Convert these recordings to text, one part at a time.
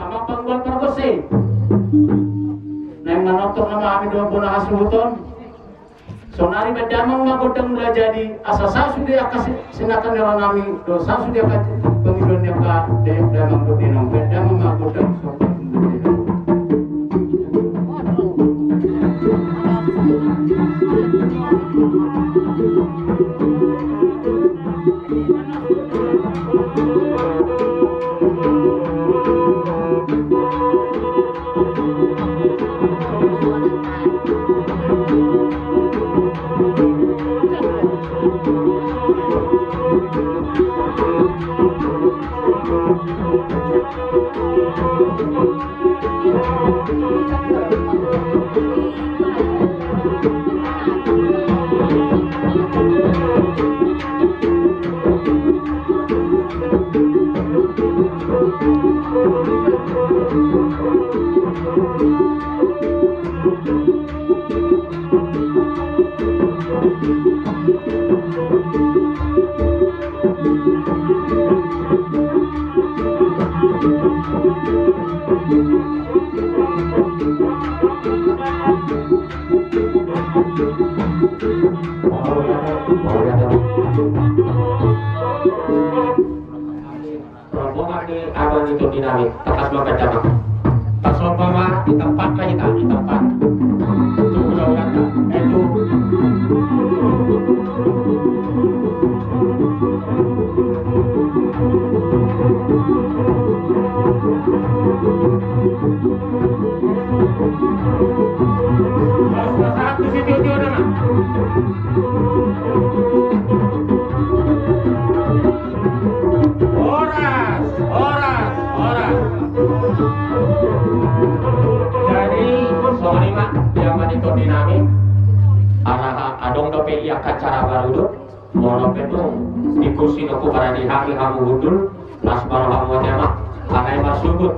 ama panggol pergosi neng manotok nama kami 20 hasuton sonari bedamang magodang mula jadi asasa sudah akas sinakan nira nami dosa sudah akan pengidon yang ka damang godinong bedamang magodang rombongan di abang itu dinamik tekas membaca pas umpama di tempat lah kita di tempat itu udah kata itu satu video dia udah jadi soalnya mah zaman itu dinamik adong dope iya kacara baru mau dope tuh di kursi doku pada di haki kamu hudul nas baru kamu mah anai masukut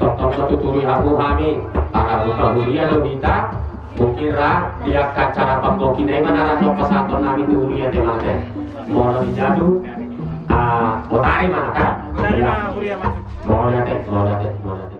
tonton satu turi kamu kami akan buka hulia do kita mukira dia kacara pamboki dai mana atau pesaton nami tu hulia de mana mau dijadu mau tarik mana kan mau lihat